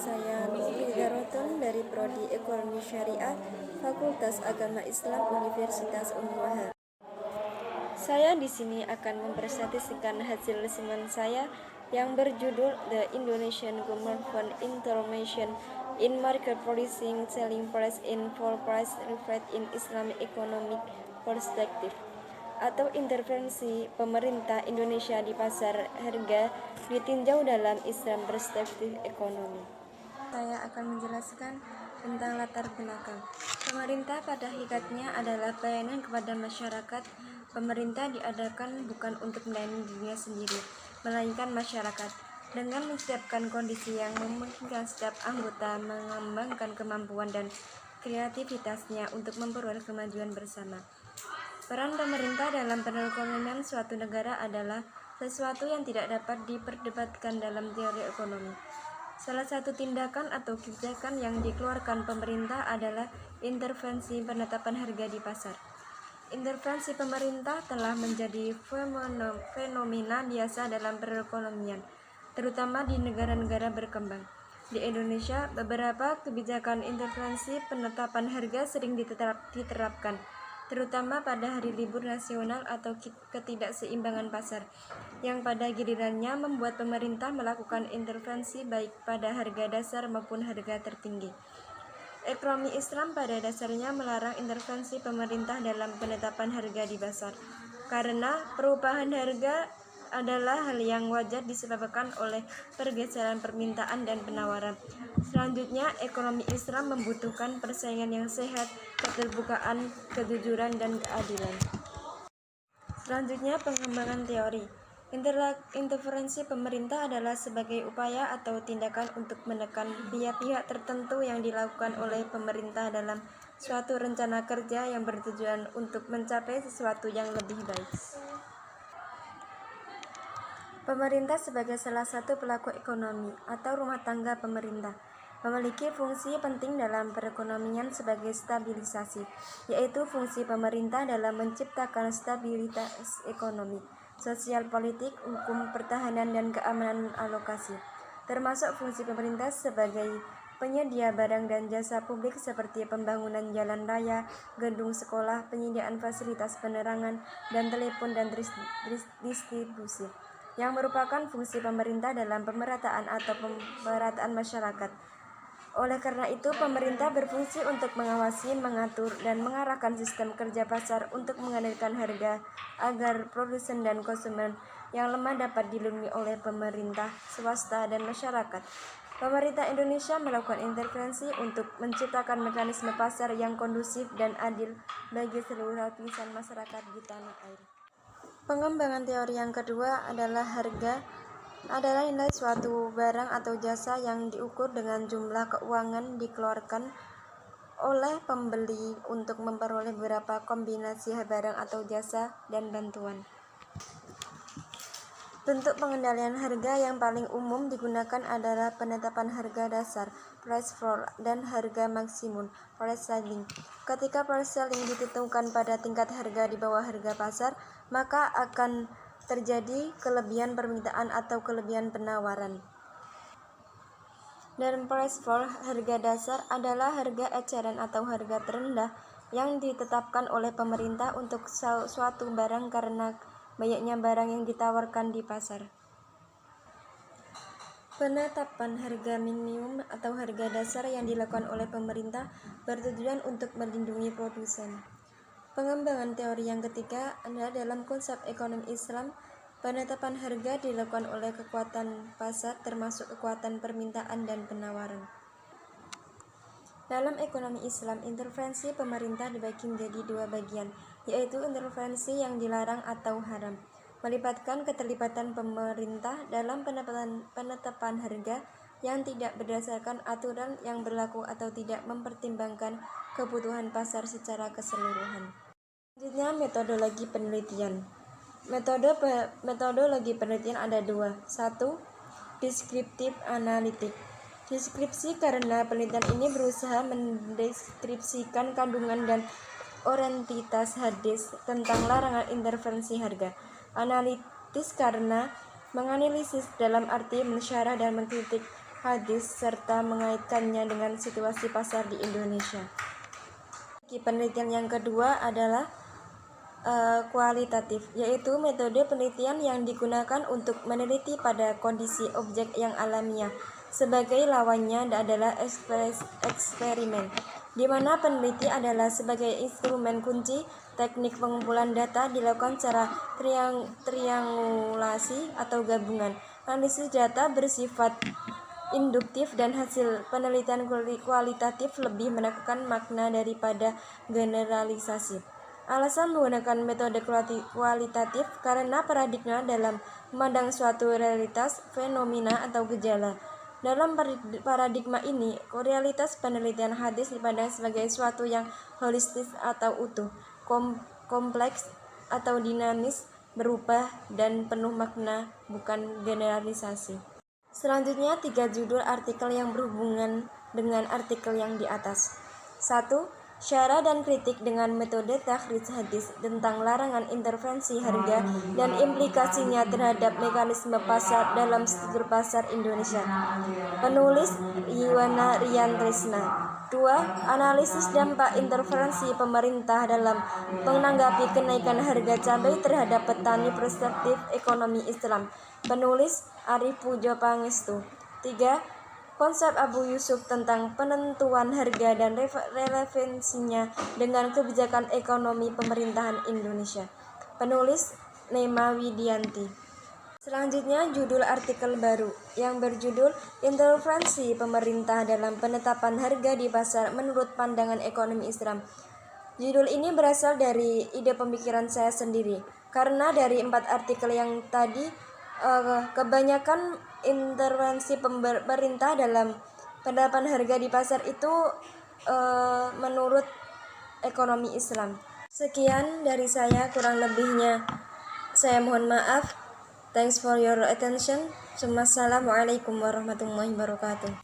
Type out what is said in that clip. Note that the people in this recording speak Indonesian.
Saya Nurul Hidaroton dari Prodi Ekonomi Syariah, Fakultas Agama Islam Universitas Unmuha. Saya di sini akan mempresentasikan hasil resimen saya yang berjudul The Indonesian Government Intervention in Market Pricing, Selling Price in Full Price Reflect in Islamic Economic Perspective, atau intervensi pemerintah Indonesia di pasar harga ditinjau dalam Islam perspektif ekonomi. Saya akan menjelaskan tentang latar belakang. Pemerintah pada hakikatnya adalah pelayanan kepada masyarakat. Pemerintah diadakan bukan untuk melayani dirinya sendiri, melainkan masyarakat, dengan menciptakan kondisi yang memungkinkan setiap anggota mengembangkan kemampuan dan kreativitasnya untuk memperoleh kemajuan bersama. Peran pemerintah dalam perekonomian suatu negara adalah sesuatu yang tidak dapat diperdebatkan dalam teori ekonomi. Salah satu tindakan atau kebijakan yang dikeluarkan pemerintah adalah intervensi penetapan harga di pasar. Intervensi pemerintah telah menjadi fenomena biasa dalam perekonomian, terutama di negara-negara berkembang. Di Indonesia, beberapa kebijakan intervensi penetapan harga sering diterapkan, terutama pada hari libur nasional atau ketidakseimbangan pasar, yang pada gilirannya membuat pemerintah melakukan intervensi baik pada harga dasar maupun harga tertinggi. Ekonomi Islam pada dasarnya melarang intervensi pemerintah dalam penetapan harga di pasar, karena perubahan harga adalah hal yang wajar disebabkan oleh pergeseran permintaan dan penawaran. Selanjutnya, ekonomi Islam membutuhkan persaingan yang sehat, keterbukaan, kejujuran, dan keadilan. Selanjutnya, pengembangan teori. Intervensi pemerintah adalah sebagai upaya atau tindakan untuk menekan pihak-pihak tertentu yang dilakukan oleh pemerintah dalam suatu rencana kerja yang bertujuan untuk mencapai sesuatu yang lebih baik. Pemerintah sebagai salah satu pelaku ekonomi atau rumah tangga pemerintah memiliki fungsi penting dalam perekonomian sebagai stabilisasi, yaitu fungsi pemerintah dalam menciptakan stabilitas ekonomi, sosial, politik, hukum, pertahanan, dan keamanan alokasi, termasuk fungsi pemerintah sebagai penyedia barang dan jasa publik seperti pembangunan jalan raya, gedung sekolah, penyediaan fasilitas penerangan, dan telepon dan distribusi, yang merupakan fungsi pemerintah dalam pemerataan atau pemerataan masyarakat. Oleh karena itu, pemerintah berfungsi untuk mengawasi, mengatur, dan mengarahkan sistem kerja pasar untuk mengendalikan harga agar produsen dan konsumen yang lemah dapat dilindungi oleh pemerintah, swasta, dan masyarakat. Pemerintah Indonesia melakukan intervensi untuk menciptakan mekanisme pasar yang kondusif dan adil bagi seluruh lapisan masyarakat di tanah air. Pengembangan teori yang kedua adalah harga adalah nilai suatu barang atau jasa yang diukur dengan jumlah keuangan dikeluarkan oleh pembeli untuk memperoleh beberapa kombinasi barang atau jasa dan bantuan. Bentuk pengendalian harga yang paling umum digunakan adalah penetapan harga dasar, price floor, dan harga maksimum, price ceiling. Ketika price ceiling ditentukan pada tingkat harga di bawah harga pasar, maka akan terjadi kelebihan permintaan atau kelebihan penawaran. Dan price floor, harga dasar, adalah harga eceran atau harga terendah yang ditetapkan oleh pemerintah untuk suatu barang karena banyaknya barang yang ditawarkan di pasar. Penetapan harga minimum atau harga dasar yang dilakukan oleh pemerintah bertujuan untuk melindungi produsen. Pengembangan teori yang ketiga adalah dalam konsep ekonomi Islam, penetapan harga dilakukan oleh kekuatan pasar termasuk kekuatan permintaan dan penawaran. Dalam ekonomi Islam, intervensi pemerintah dibagi menjadi dua bagian, yaitu intervensi yang dilarang atau haram, melibatkan keterlibatan pemerintah dalam penetapan harga yang tidak berdasarkan aturan yang berlaku atau tidak mempertimbangkan kebutuhan pasar secara keseluruhan. Selanjutnya, metodologi penelitian. Metodologi penelitian ada dua. 1. Deskriptif analitik. Deskripsi karena penelitian ini berusaha mendeskripsikan kandungan dan orientitas hadis tentang larangan intervensi harga. Analitis karena menganalisis dalam arti mensyarah dan mengkritik hadis serta mengaitkannya dengan situasi pasar di Indonesia. Penelitian yang kedua adalah kualitatif, yaitu metode penelitian yang digunakan untuk meneliti pada kondisi objek yang alamiah. Sebagai lawannya adalah eksperimen, di mana peneliti adalah sebagai instrumen kunci. Teknik pengumpulan data dilakukan secara triangulasi atau gabungan. Analisis data bersifat induktif dan hasil penelitian kualitatif lebih menekankan makna daripada generalisasi. Alasan menggunakan metode kualitatif karena paradigma dalam memandang suatu realitas, fenomena, atau gejala. Dalam paradigma ini, realitas penelitian hadis dipandang sebagai suatu yang holistis atau utuh, kompleks atau dinamis, berubah, dan penuh makna, bukan generalisasi. Selanjutnya, 3 judul artikel yang berhubungan dengan artikel yang di atas. 1. Syarah dan kritik dengan metode takhrij hadis tentang larangan intervensi harga dan implikasinya terhadap mekanisme pasar dalam struktur pasar Indonesia. Penulis Yuwana Riantresna. 2. Analisis dampak intervensi pemerintah dalam menanggapi kenaikan harga cabai terhadap petani perspektif ekonomi Islam. Penulis Arif Pujo Pangestu. 3. Konsep Abu Yusuf tentang penentuan harga dan relevansinya dengan kebijakan ekonomi pemerintahan Indonesia. Penulis Nema Widianti. Selanjutnya judul artikel baru yang berjudul Intervensi Pemerintah dalam Penetapan Harga di Pasar Menurut Pandangan Ekonomi Islam. Judul ini berasal dari ide pemikiran saya sendiri, karena dari 4 artikel yang tadi kebanyakan intervensi pemerintah dalam penetapan harga di pasar itu menurut ekonomi Islam. Sekian dari saya, kurang lebihnya saya mohon maaf. Thanks for your attention. Assalamualaikum warahmatullahi wabarakatuh.